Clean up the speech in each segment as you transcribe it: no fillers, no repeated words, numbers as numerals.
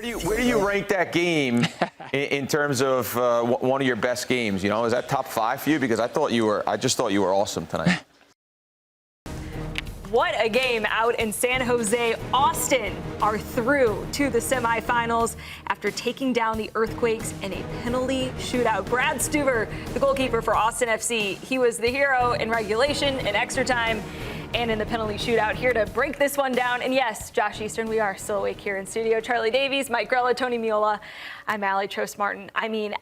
Where do you rank that game in terms of one of your best games? You know, is that top 5 for you? Because I just thought you were awesome tonight. What a game out in San Jose. Austin are through to the semifinals after taking down the Earthquakes in a penalty shootout. Brad Stuver, the goalkeeper for Austin FC, he was the hero in regulation, in extra time, and in the penalty shootout. Here to break this one down. And yes, Josh Eastern, we are still awake here in studio. Charlie Davies, Mike Grella, Tony Meola. I'm Aly Trost Martin. I mean,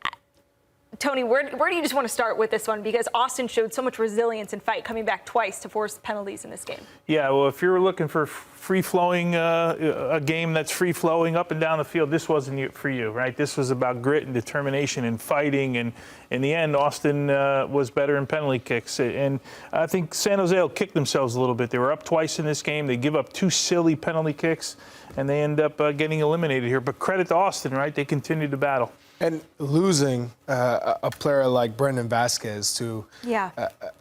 Tony, where do you just want to start with this one? Because Austin showed so much resilience and fight, coming back twice to force penalties in this game. Yeah, well, if you're looking for free-flowing, a game that's free-flowing up and down the field, this wasn't for you, right? This was about grit and determination and fighting. And in the end, Austin was better in penalty kicks. And I think San Jose will kick themselves a little bit. They were up twice in this game. They give up 2 silly penalty kicks, and they end up getting eliminated here. But credit to Austin, right? They continued to battle. And losing a player like Brendan Vasquez to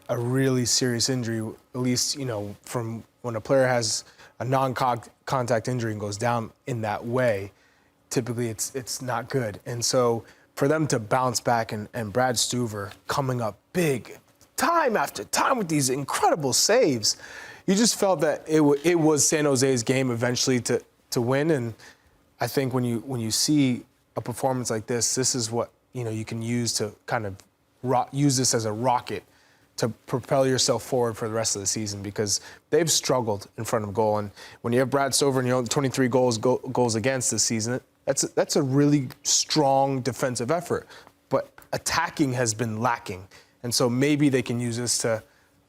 a really serious injury, at least, you know, from when a player has a non-contact injury and goes down in that way, typically it's not good. And so for them to bounce back and Brad Stuver coming up big time after time with these incredible saves, you just felt that it was San Jose's game eventually to win. And I think when you see a performance like this is what, you know, you can use to kind of use this as a rocket to propel yourself forward for the rest of the season, because they've struggled in front of goal. And when you have Brad Stuver and you own 23 goals against this season, that's a really strong defensive effort. But attacking has been lacking. And so maybe they can use this to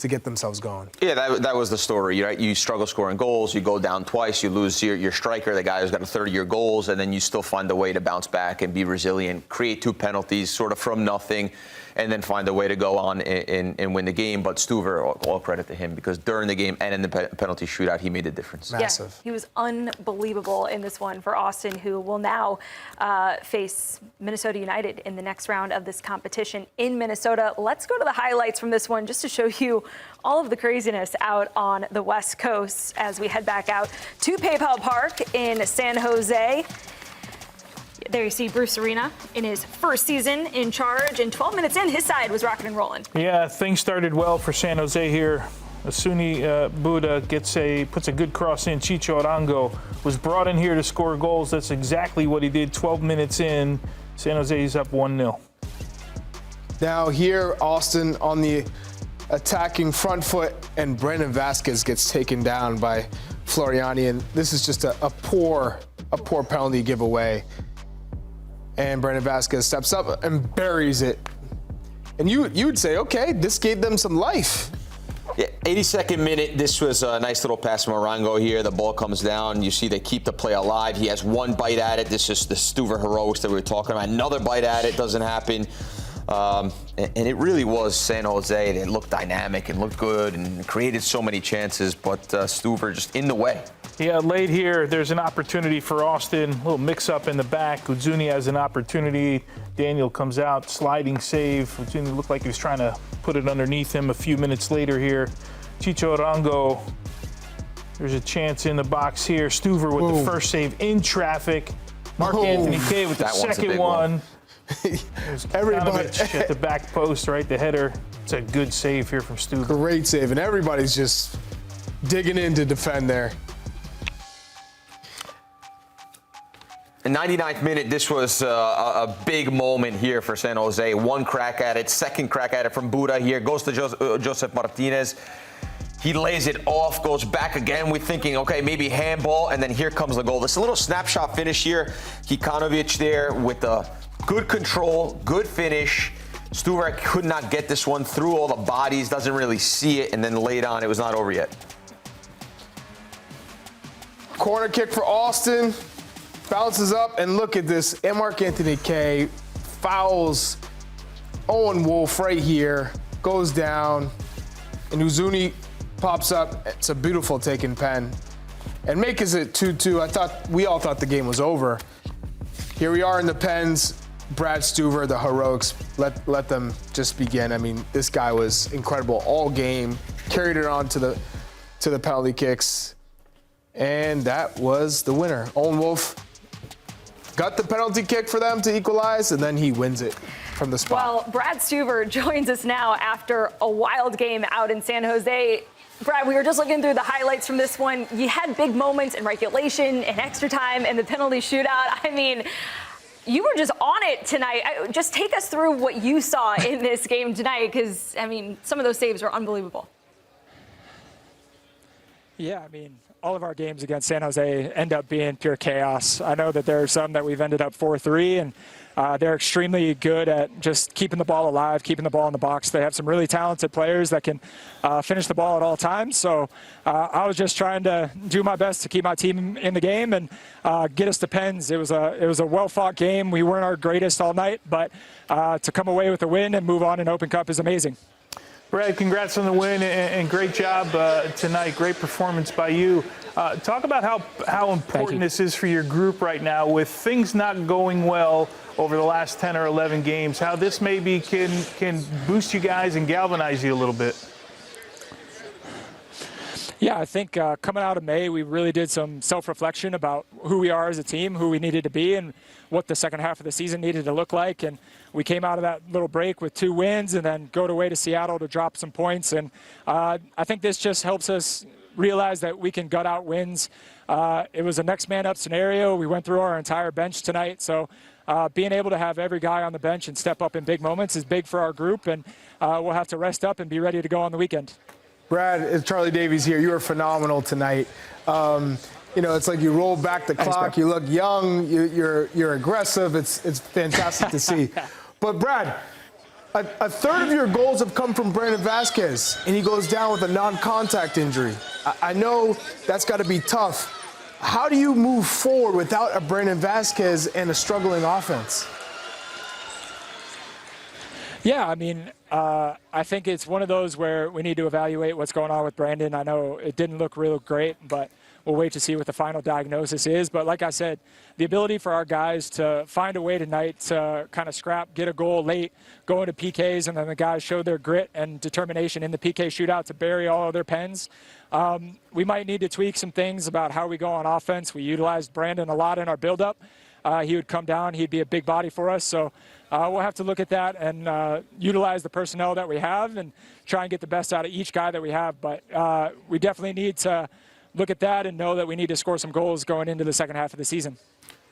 get themselves going. Yeah, that was the story, right? You struggle scoring goals, you go down twice, you lose your striker, the guy who's got 30-year goals, and then you still find a way to bounce back and be resilient, create 2 penalties sort of from nothing, and then find a way to go on and win the game. But Stuver, all credit to him, because during the game and in the penalty shootout, he made the difference. Massive. Yeah, he was unbelievable in this one for Austin, who will now face Minnesota United in the next round of this competition in Minnesota. Let's go to the highlights from this one just to show you all of the craziness out on the West Coast as we head back out to PayPal Park in San Jose. There you see Bruce Arena in his first season in charge, and 12 minutes in, his side was rocking and rolling. Yeah, things started well for San Jose here. Asuni Buda puts a good cross in. Chicho Arango was brought in here to score goals. That's exactly what he did. 12 minutes in, San Jose's up 1-0. Now here, Austin on the attacking front foot, and Brendan Vasquez gets taken down by Floriani, and this is just a poor penalty giveaway. And Brendan Vasquez steps up and buries it. And you would say, okay, this gave them some life. Yeah, 82nd minute, this was a nice little pass from Arango here. The ball comes down. You see they keep the play alive. He has 1 bite at it. This is the Stuver heroics that we were talking about. Another bite at it, doesn't happen. And it really was San Jose. They looked dynamic and looked good and created so many chances, but Stuver just in the way. Yeah, late here, there's an opportunity for Austin. A little mix-up in the back. Uzuni has an opportunity. Daniel comes out, sliding save. Uzuni looked like he was trying to put it underneath him a few minutes later here. Chicho Arango, there's a chance in the box here. Stuver with the first save in traffic. Mark Anthony Kaye with the second one. Everybody at the back post, right? The header. It's a good save here from Stuver. Great save, and everybody's just digging in to defend there. In 99th minute, this was a big moment here for San Jose. 1 crack at it, 2nd crack at it from Buda here. Goes to Joseph Martinez. He lays it off, goes back again. We're thinking, okay, maybe handball, and then here comes the goal. This little snapshot finish here. Kikanovic there with the good control, good finish. Stuver could not get this one through all the bodies, doesn't really see it, and then laid on. It was not over yet. Corner kick for Austin. Bounces up, and look at this. Mark Anthony Kaye fouls Owen Wolf right here. Goes down, and Uzuni pops up. It's a beautiful taken pen. And makes it 2-2. We all thought the game was over. Here we are in the pens. Brad Stuver, the heroics, let them just begin. I mean, this guy was incredible all game. Carried it on to the penalty kicks. And that was the winner. Owen Wolf got the penalty kick for them to equalize, and then he wins it from the spot. Well, Brad Stuver joins us now after a wild game out in San Jose. Brad, we were just looking through the highlights from this one. You had big moments in regulation and extra time and the penalty shootout. I mean, you were just on it tonight. Just take us through what you saw in this game tonight, because, I mean, some of those saves were unbelievable. Yeah, I mean, all of our games against San Jose end up being pure chaos. I know that there are some that we've ended up 4-3, and they're extremely good at just keeping the ball alive, keeping the ball in the box. They have some really talented players that can finish the ball at all times. So I was just trying to do my best to keep my team in the game and get us to pens. It was a well-fought game. We weren't our greatest all night, but to come away with a win and move on in Open Cup is amazing. Brad, congrats on the win and great job tonight. Great performance by you. Talk about how important this is for your group right now with things not going well over the last 10 or 11 games, how this maybe can boost you guys and galvanize you a little bit. Yeah, I think coming out of May, we really did some self-reflection about who we are as a team, who we needed to be, and what the second half of the season needed to look like. And we came out of that little break with 2 wins and then go away to Seattle to drop some points. And I think this just helps us realize that we can gut out wins. It was a next man up scenario. We went through our entire bench tonight. So being able to have every guy on the bench and step up in big moments is big for our group. And we'll have to rest up and be ready to go on the weekend. Brad, it's Charlie Davies here. You were phenomenal tonight. You know, it's like you roll back the clock. You look young. You're aggressive. It's fantastic to see. But Brad, a third of your goals have come from Brandon Vasquez, and he goes down with a non-contact injury. I know that's got to be tough. How do you move forward without a Brandon Vasquez and a struggling offense? Yeah, I mean, I think it's one of those where we need to evaluate what's going on with Brandon. I know it didn't look real great, but we'll wait to see what the final diagnosis is. But like I said, the ability for our guys to find a way tonight to kind of scrap, get a goal late, go into PKs, and then the guys showed their grit and determination in the PK shootout to bury all of their pens. We might need to tweak some things about how we go on offense. We utilized Brandon a lot in our buildup. He would come down. He'd be a big body for us. So we'll have to look at that and utilize the personnel that we have and try and get the best out of each guy that we have. But we definitely need to look at that and know that we need to score some goals going into the second half of the season.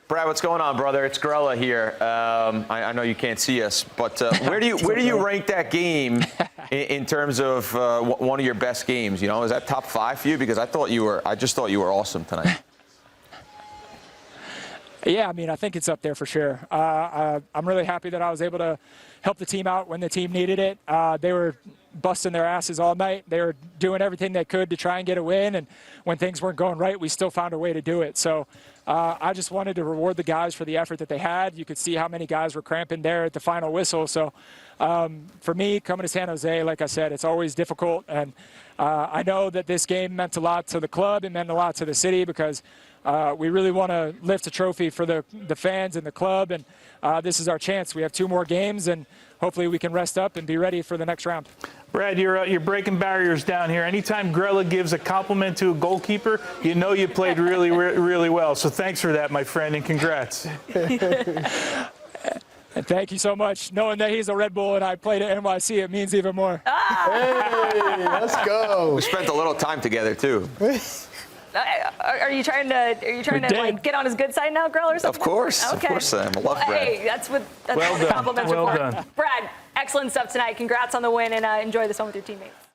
Brad, what's going on, brother? It's Grella here. I know you can't see us, but where do you rank that game in terms of one of your best games? You know, is that top 5 for you? Because I just thought you were awesome tonight. Yeah, I mean, I think it's up there for sure. I'm really happy that I was able to help the team out when the team needed it. They were busting their asses all night. They were doing everything they could to try and get a win, and when things weren't going right, we still found a way to do it. So I just wanted to reward the guys for the effort that they had. You could see how many guys were cramping there at the final whistle. So for me, coming to San Jose, like I said, it's always difficult, and I know that this game meant a lot to the club. It meant a lot to the city because we really want to lift a trophy for the fans and the club, and this is our chance. We have 2 more games, and hopefully we can rest up and be ready for the next round. Brad, you're breaking barriers down here. Anytime Grella gives a compliment to a goalkeeper, you know you played really, really well. So thanks for that, my friend, and congrats. And thank you so much. Knowing that he's a Red Bull and I played at NYC, it means even more. Hey, let's go. We spent a little time together, too. Are you trying to like get on his good side now, Grella, or something? Of course. Okay. Of course I am. I love Brad. Hey, that's Well what done. compliments Well are for. done. Brad, excellent stuff tonight. Congrats on the win, and enjoy this one with your teammates.